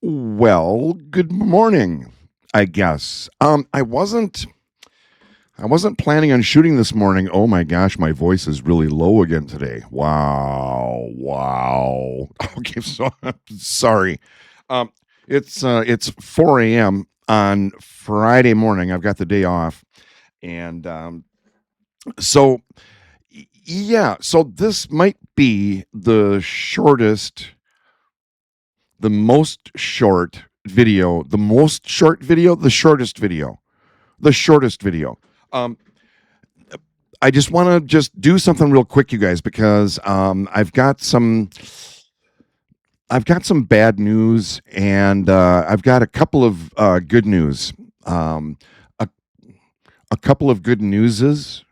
Well, good morning, I guess. I wasn't planning on shooting this morning. Oh my gosh, my voice is really low again today. Wow. Wow. Okay, so sorry. Um it's 4 a.m. on Friday morning. I've got the day off. And so yeah, so this might be the most short video, the shortest video, the shortest video. Um, I just want to just do something real quick, you guys, because I've got some bad news, and I've got a couple of good news. A, a couple of good newses.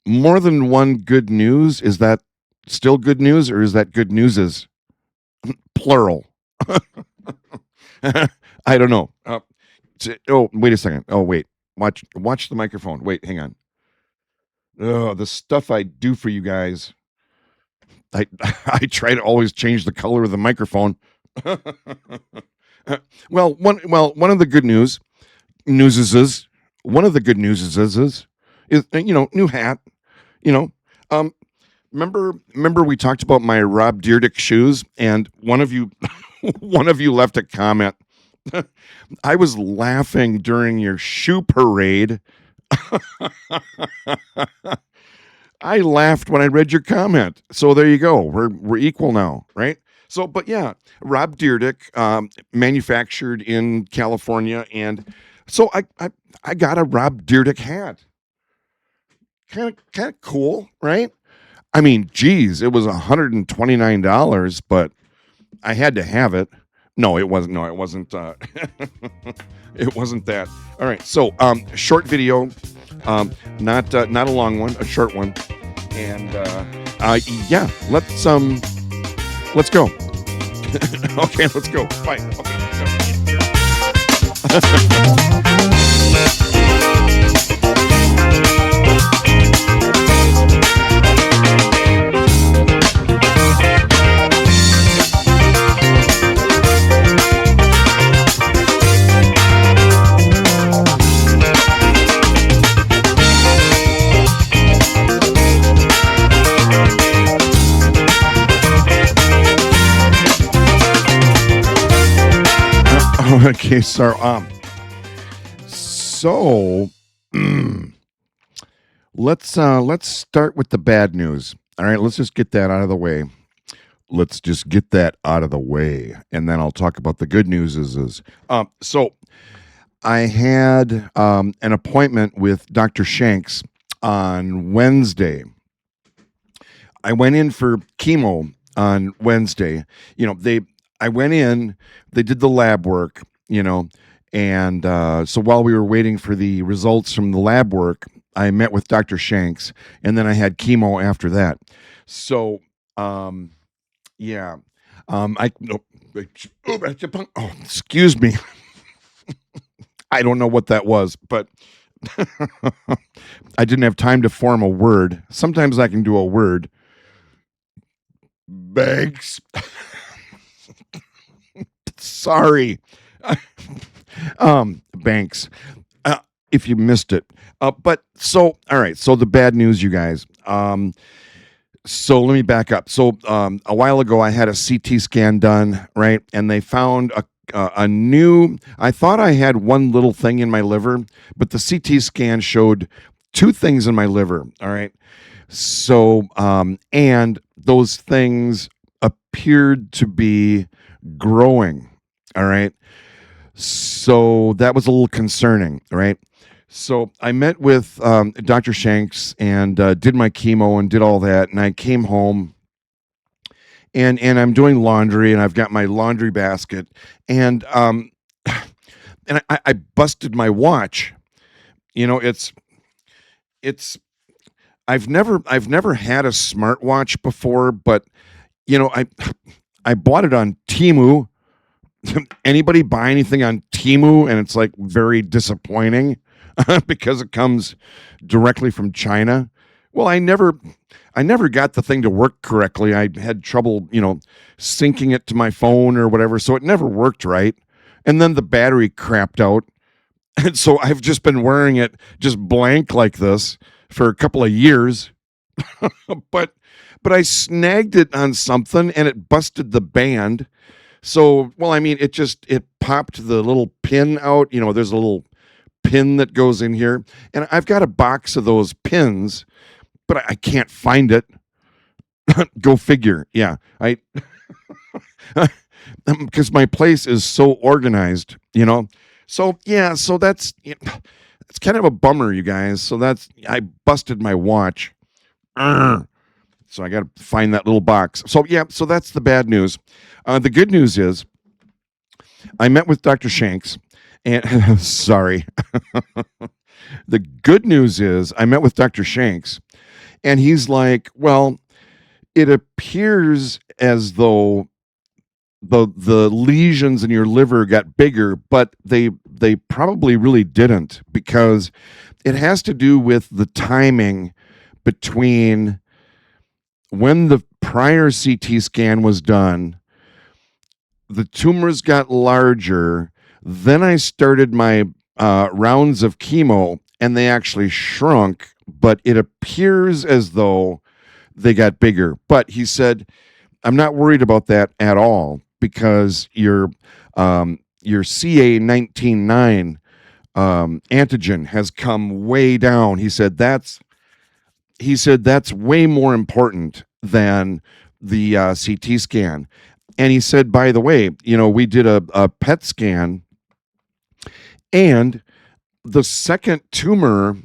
More than one good news. Is that still good news, or is that good newses plural? I don't know. Oh, wait a second. Oh, wait. Watch the microphone. Wait, hang on. Oh, the stuff I do for you guys. I I try to always change the color of the microphone. One of the good news is one of the good news is new hat. You know, um, remember we talked about my Rob Dyrdek shoes, and one of you one of you left a comment. I was laughing during your shoe parade. I laughed when I read your comment. So there you go. We're equal now, right? So, but yeah, Rob Dyrdek, manufactured in California, and so I got a Rob Dyrdek hat. Kind of cool, right? I mean, geez, it was $129, but I had to have it. No, it wasn't. No, it wasn't. It wasn't that. All right. So, short video, not a long one, a short one, and yeah, let's go. Okay, let's go. Bye. Okay, so let's start with the bad news. All right, let's just get that out of the way. And then I'll talk about the good news. So I had an appointment with Dr. Shanks on Wednesday. I went in for chemo on Wednesday. I went in, they did the lab work, and so while we were waiting for the results from the lab work, I met with Dr. Shanks, and then I had chemo after that. So, yeah, I no, oh, excuse me, I don't know what that was, but I didn't have time to form a word. Sometimes I can do a word. Banks. Sorry. Banks. If you missed it. But so, all right. So the bad news, you guys. So let me back up. So a while ago, I had a CT scan done, right? And they found a new. I thought I had one little thing in my liver, but the CT scan showed two things in my liver. All right. So, and those things appeared to be growing. All right. So that was a little concerning. Right. So I met with Dr. Shanks and did my chemo and did all that. And I came home and I'm doing laundry and I've got my laundry basket and I busted my watch. It's I've never had a smartwatch before, but I bought it on Temu. Anybody buy anything on Temu and it's like very disappointing because it comes directly from China, Well, I never got the thing to work correctly. I had trouble, syncing it to my phone or whatever, so it never worked right. And then the battery crapped out. And so I've just been wearing it just blank like this for a couple of years. but but I snagged it on something and it busted the band. So, well, I mean, it popped the little pin out. There's a little pin that goes in here, and I've got a box of those pins, but I can't find it. Go figure. Yeah, I because my place is so organized. So yeah, so that's it's kind of a bummer, you guys. So I busted my watch. Urgh. So I got to find that little box. So yeah, so that's the bad news. The good news is I met with Dr. Shanks, and sorry. The good news is I met with Dr. Shanks, and he's like, well, it appears as though the lesions in your liver got bigger, but they probably really didn't, because it has to do with the timing between when the prior CT scan was done. The tumors got larger. Then I started my rounds of chemo, and they actually shrunk, but it appears as though they got bigger. But he said, I'm not worried about that at all, because your CA19-9 antigen has come way down. He said that's way more important than the CT scan. And he said, by the way, we did a PET scan, and the second tumor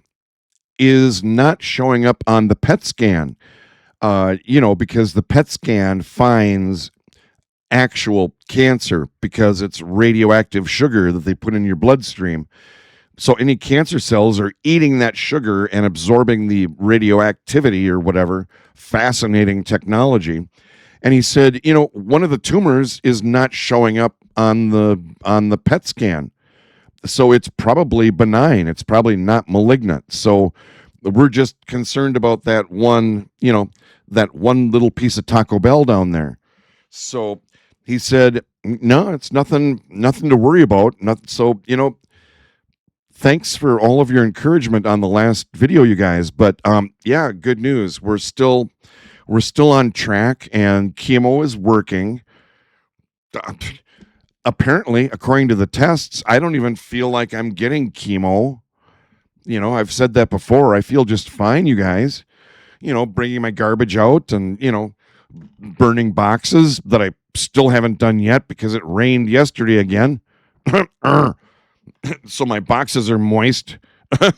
is not showing up on the PET scan, because the PET scan finds actual cancer because it's radioactive sugar that they put in your bloodstream. So any cancer cells are eating that sugar and absorbing the radioactivity or whatever. Fascinating technology. And he said, one of the tumors is not showing up on the PET scan. So it's probably benign. It's probably not malignant. So we're just concerned about that one little piece of Taco Bell down there. So he said, no, it's nothing to worry about. So, thanks for all of your encouragement on the last video, you guys. But yeah, good news. We're still on track, and chemo is working. Apparently, according to the tests, I don't even feel like I'm getting chemo. I've said that before. I feel just fine, you guys. Bringing my garbage out and, burning boxes that I still haven't done yet because it rained yesterday again. So my boxes are moist. I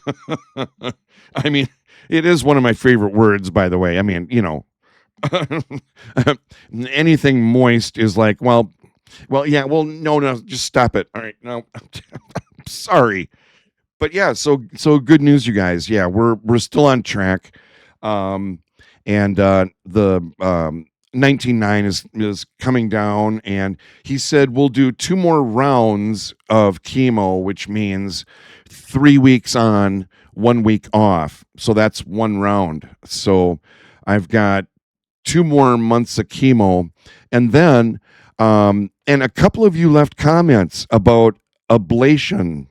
mean, it is one of my favorite words, by the way. I mean, anything moist is like, well, yeah, well, no, just stop it. All right, no, sorry, but yeah, so good news, you guys. Yeah, we're still on track, and the 19-9 is coming down, and he said we'll do 2 more rounds of chemo, which means 3 weeks on, 1 week off. So that's 1 round. So I've got 2 more months of chemo, and then and a couple of you left comments about ablation.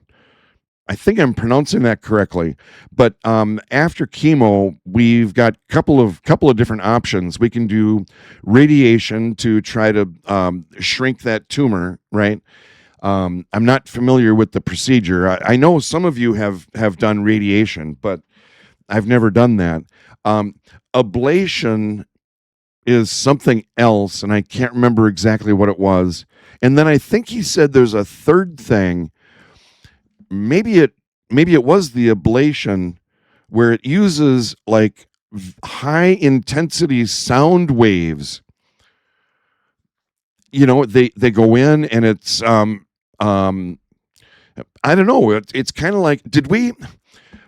I think I'm pronouncing that correctly, but after chemo, we've got couple of different options. We can do radiation to try to shrink that tumor, right? I'm not familiar with the procedure. I know some of you have done radiation, but I've never done that. Ablation is something else, and I can't remember exactly what it was. And then I think he said there's a third thing. Maybe it was the ablation, where it uses like high intensity sound waves. They go in, and it's I don't know. It's kind of like, did we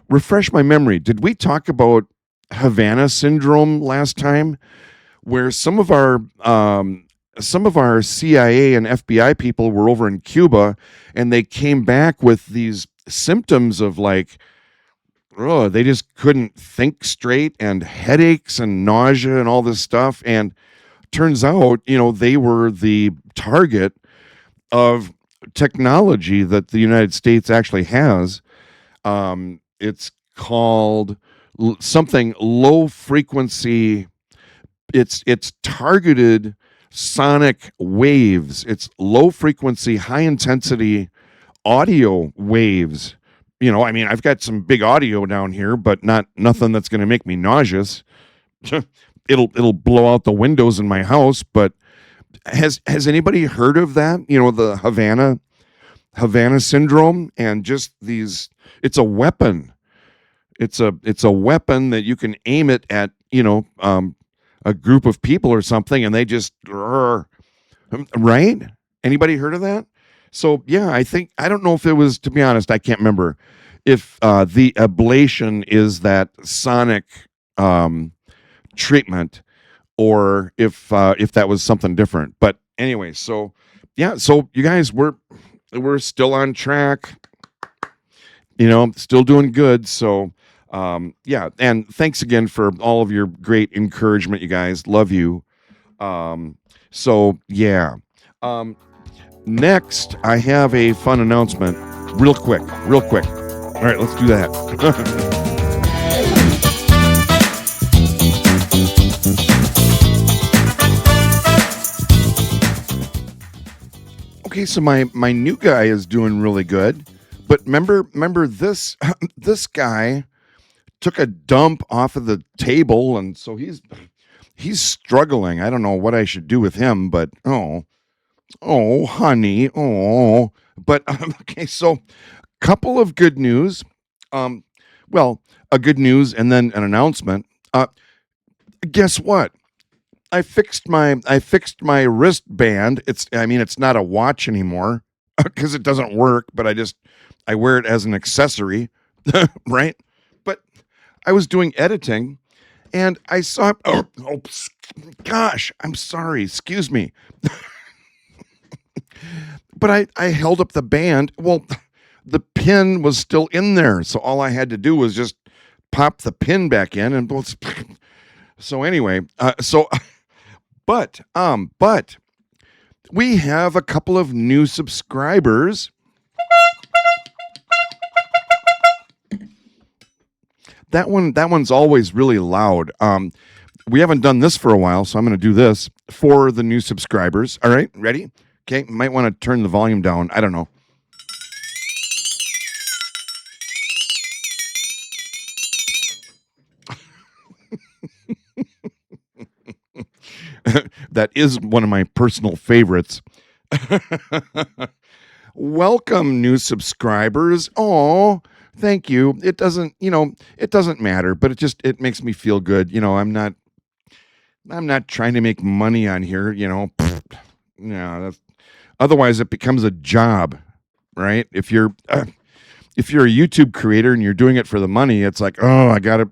refresh my memory? Did we talk about Havana syndrome last time, where some of our CIA and FBI people were over in Cuba, and they came back with these symptoms of like they just couldn't think straight, and headaches and nausea and all this stuff. And turns out, they were the target of technology that the United States actually has. It's called something low frequency. It's targeted sonic waves. It's low frequency, high intensity audio waves. I've got some big audio down here, but nothing that's going to make me nauseous. It'll blow out the windows in my house. But has anybody heard of that? The Havana syndrome, and just these. It's a weapon. It's a weapon that you can aim it at. A group of people or something, and they just right. Anybody heard of that? So yeah, I don't know if it was, to be honest, I can't remember if the ablation is that sonic treatment, or if that was something different. But anyway, so yeah, so you guys, we're still on track, still doing good. So yeah, and thanks again for all of your great encouragement, you guys. Love you. So yeah. Next, I have a fun announcement. Real quick. All right, let's do that. Okay, so my new guy is doing really good. But remember this this guy took a dump off of the table, and so he's struggling. I don't know what I should do with him, but oh, honey. Oh, but okay. So, couple of good news. Well, a good news and then an announcement. Guess what? I fixed my wristband. It's not a watch anymore because it doesn't work. But I wear it as an accessory, right? But I was doing editing, and I saw. Oh, gosh! I'm sorry. Excuse me. But I held up the band. Well, the pin was still in there, so all I had to do was just pop the pin back in, and so anyway, but we have a couple of new subscribers. That one's always really loud. We haven't done this for a while, so I'm going to do this for the new subscribers. All right, ready? Okay, might want to turn the volume down. I don't know. That is one of my personal favorites. Welcome, new subscribers. Oh, thank you. It doesn't matter, but it makes me feel good. I'm not trying to make money on here. Yeah, otherwise it becomes a job, right? If you're a YouTube creator and you're doing it for the money, it's like, oh, I gotta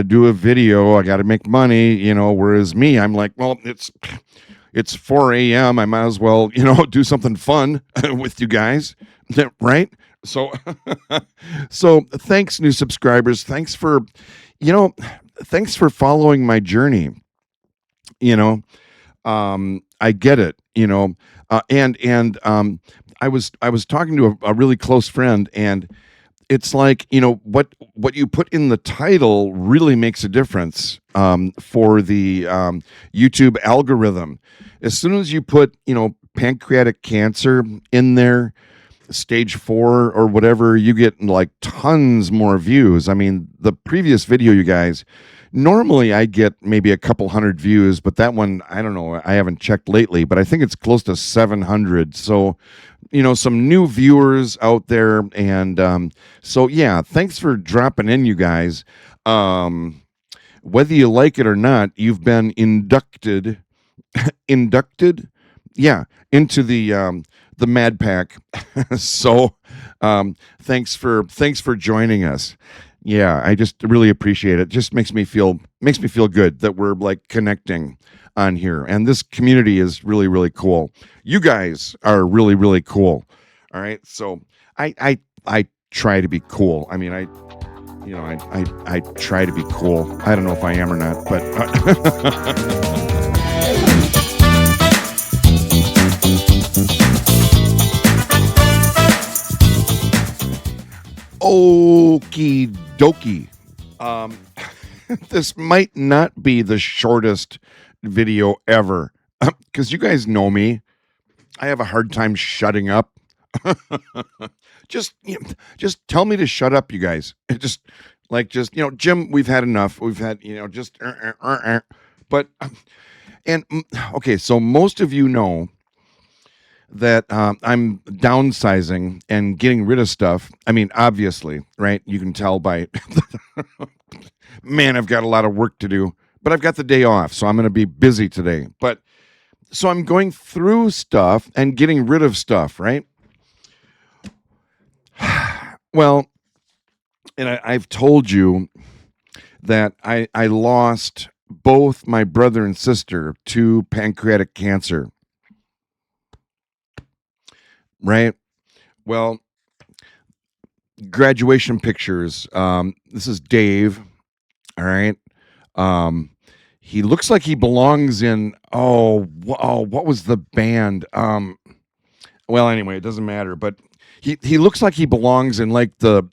do a video, I gotta make money, whereas me, I'm like, well, it's 4 a.m. I might as well, do something fun with you guys, right? So so thanks, new subscribers. Thanks for following my journey. I get it, and I was talking to a really close friend, and it's like, what you put in the title really makes a difference for the YouTube algorithm. As soon as you put, pancreatic cancer in there, stage 4 or whatever, you get like tons more views. I mean, the previous video, you guys, normally I get maybe a couple hundred views, but that one, I don't know, I haven't checked lately, but I think it's close to 700. So, some new viewers out there. And so, yeah, thanks for dropping in, you guys. Whether you like it or not, you've been inducted, yeah, into the Mad Pack. So, thanks for joining us. Yeah, I just really appreciate it. Just makes me feel good that we're like connecting on here, and this community is really, really cool. You guys are really, really cool. All right, so I try to be cool. I mean, I try to be cool. I don't know if I am or not, but okie dokie. This might not be the shortest video ever because you guys know me. I have a hard time shutting up. Just tell me to shut up, you guys. Jim, we've had enough. We've had, but okay. So most of you know that I'm downsizing and getting rid of stuff. I mean, obviously, right? You can tell by, man, I've got a lot of work to do, but I've got the day off, so I'm going to be busy today. But so I'm going through stuff and getting rid of stuff, right? Well, and I've told you that I lost both my brother and sister to pancreatic cancer, right? Well, graduation pictures. This is Dave, all right? He looks like he belongs in, what was the band? Well, anyway, it doesn't matter, but he looks like he belongs in like the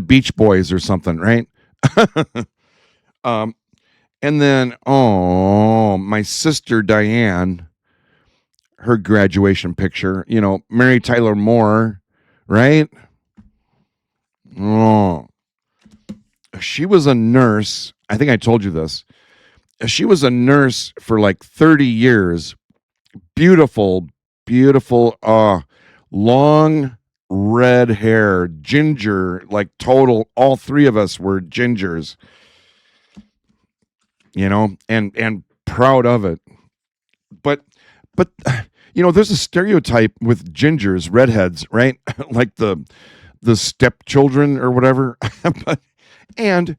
Beach Boys or something, right? And then my sister Diane, her graduation picture, Mary Tyler Moore, right? Oh, she was a nurse. I think I told you this. She was a nurse for like 30 years. Beautiful, long red hair, ginger, like total. All three of us were gingers, and proud of it. But there's a stereotype with gingers, redheads, right? Like the stepchildren or whatever. And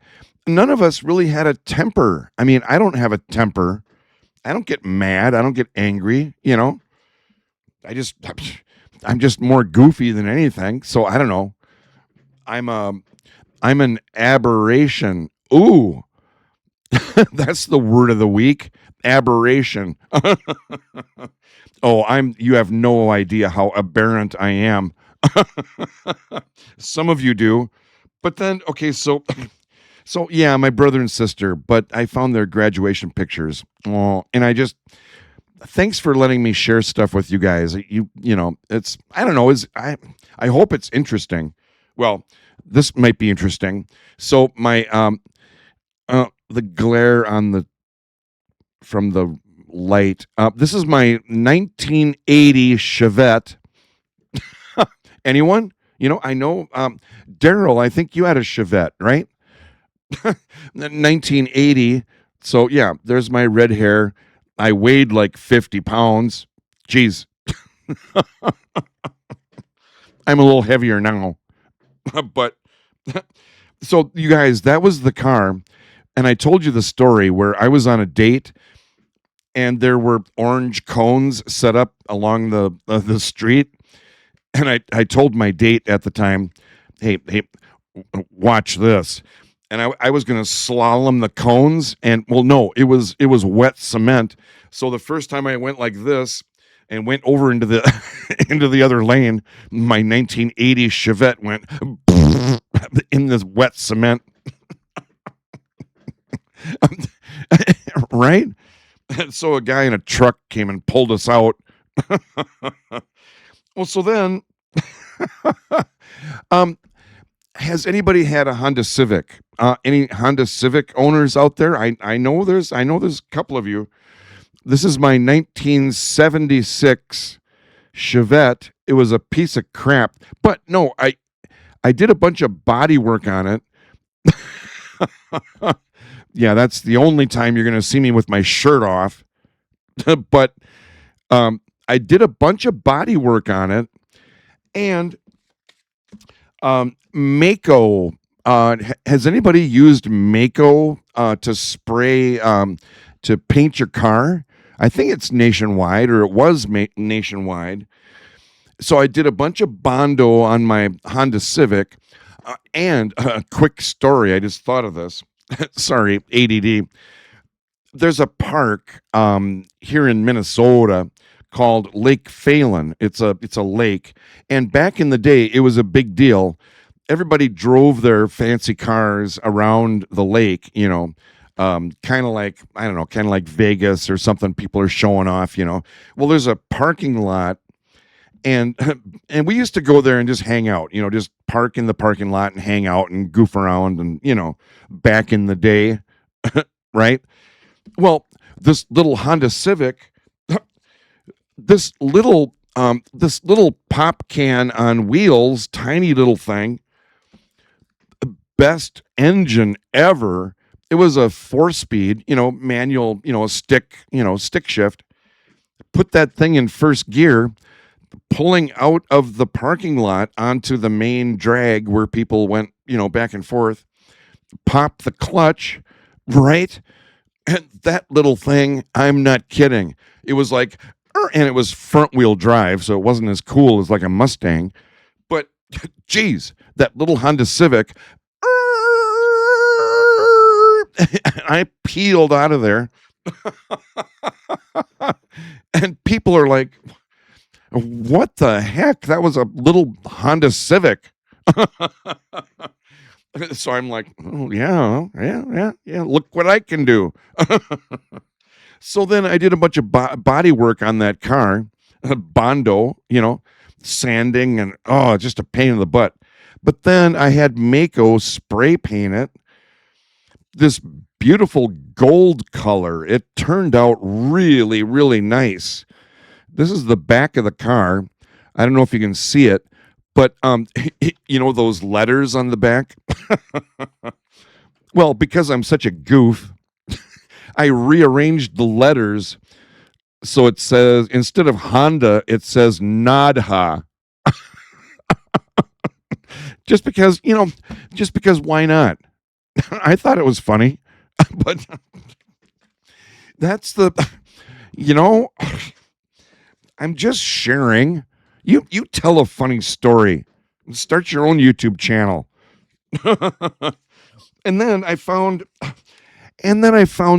none of us really had a temper. I mean, I don't have a temper. I don't get mad. I don't get angry. I'm just more goofy than anything. So I don't know. I'm an aberration. Ooh, that's the word of the week. Aberration. You have no idea how aberrant I am. Some of you do. But then, okay, so yeah, my brother and sister, but I found their graduation pictures. Oh, and thanks for letting me share stuff with you guys. It's, I don't know, I hope it's interesting. Well, this might be interesting. So my, the glare from the light, this is my 1980 Chevette. Anyone? I know, Daryl, I think you had a Chevette, right? 1980. So yeah, there's my red hair. I weighed like 50 pounds. Jeez. I'm a little heavier now. But so you guys, that was the car. And I told you the story where I was on a date and there were orange cones set up along the street. And I told my date at the time, hey, watch this. And I was going to slalom the cones, and well, no, it was wet cement. So the first time I went like this and went over into the into the other lane, my 1980 Chevette went in this wet cement. Right? And so a guy in a truck came and pulled us out. Well, so then, has anybody had a Honda Civic? Any Honda Civic owners out there? I know there's a couple of you. This is my 1976 Chevette. It was a piece of crap, but no, I did a bunch of body work on it. Yeah, that's the only time you're going to see me with my shirt off. But I did a bunch of body work on it, and Mako. Has anybody used Mako to spray to paint your car? I think it's nationwide, or it was nationwide. So I did a bunch of Bondo on my Honda Civic. And a quick story. I just thought of this. Sorry, ADD. There's a park here in Minnesota called Lake Phalen. It's a lake, and back in the day, it was a big deal. Everybody drove their fancy cars around the lake. Kind of like, I don't know, kind of like Vegas or something. People are showing off. Well, there's a parking lot, and and we used to go there and just hang out. Just park in the parking lot and hang out and goof around, and back in the day, right? Well, this little Honda Civic, this little pop can on wheels, tiny little thing, best engine ever. It was a 4-speed, manual, stick shift. Put that thing in first gear, pulling out of the parking lot onto the main drag where people went, back and forth. Pop the clutch, right? And that little thing, I'm not kidding. It was like, and it was front wheel drive, so it wasn't as cool as like a Mustang. But geez, that little Honda Civic, I peeled out of there. And people are like, what the heck? That was a little Honda Civic. So I'm like, oh, yeah. Look what I can do. So then I did a bunch of body work on that car, Bondo, sanding, and just a pain in the butt. But then I had Mako spray paint it this beautiful gold color. It turned out really, really nice. This is the back of the car. I don't know if you can see it, but those letters on the back. Well, because I'm such a goof, I rearranged the letters so it says, instead of Honda, it says NODHA. just because why not? I thought it was funny, but that's I'm just sharing. You tell a funny story. Start your own YouTube channel. And then I found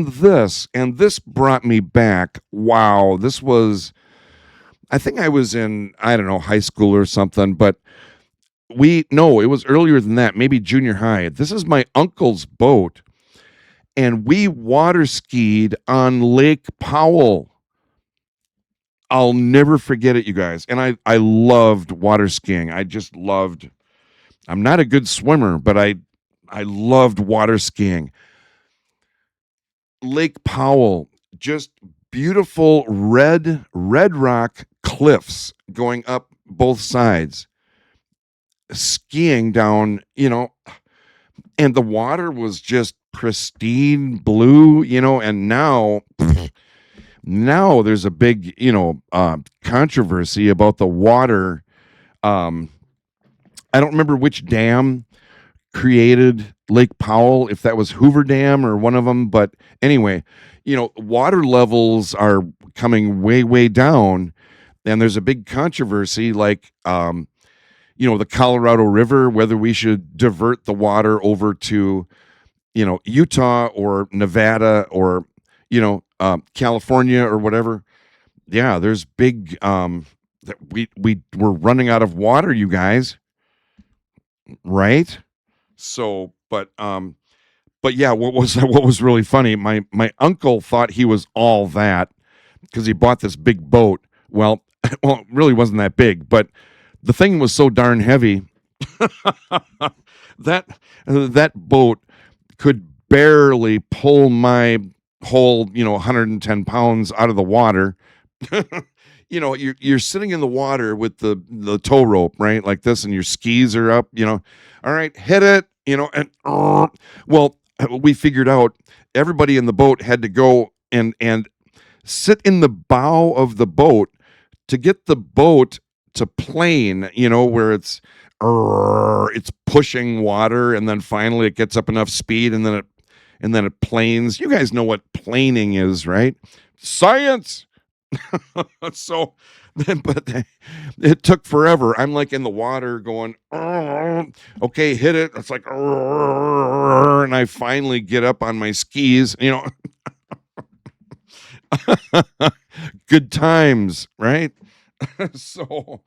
this, and this brought me back. Wow, I think I was in, I don't know, high school or something, but it was earlier than that, maybe junior high. This is my uncle's boat, and we water skied on Lake Powell. I'll never forget it, you guys. And I loved water skiing. I'm not a good swimmer, but I loved water skiing. Lake Powell, just beautiful red rock cliffs going up both sides. Skiing down, and the water was just pristine blue, and now there's a big, controversy about the water. I don't remember which dam created Lake Powell, if that was Hoover Dam or one of them, but anyway, water levels are coming way, way down, and there's a big controversy, like, the Colorado River, whether we should divert the water over to, Utah or Nevada or, California or whatever. Yeah, there's big, that we're running out of water, you guys. Right? So, but yeah, what was really funny, my uncle thought he was all that because he bought this big boat. Well, it really wasn't that big, but the thing was so darn heavy that boat could barely pull my whole, 110 pounds out of the water. You're sitting in the water with the tow rope, right? Like this, and your skis are up, all right, hit it, and well, we figured out everybody in the boat had to go and sit in the bow of the boat to get the boat to plane, where it's pushing water, and then finally it gets up enough speed, and then it planes. You guys know what planing is, right? Science. So, but it took forever. I'm like in the water going, okay, hit it. It's like, and I finally get up on my skis, good times, right? So,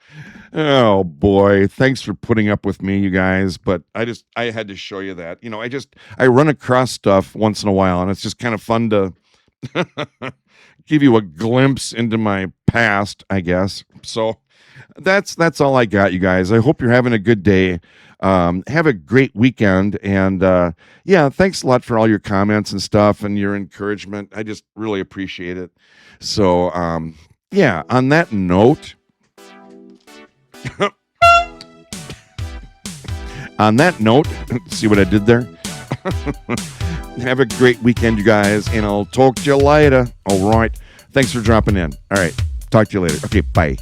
oh boy, thanks for putting up with me, you guys. But I had to show you that. I run across stuff once in a while, and it's just kind of fun to give you a glimpse into my past, I guess. So that's all I got, you guys. I hope you're having a good day. Have a great weekend, and yeah, thanks a lot for all your comments and stuff and your encouragement. I just really appreciate it. So yeah, on that note, see what I did there? Have a great weekend, you guys, and I'll talk to you later. All right. Thanks for dropping in. All right. Talk to you later. Okay, bye.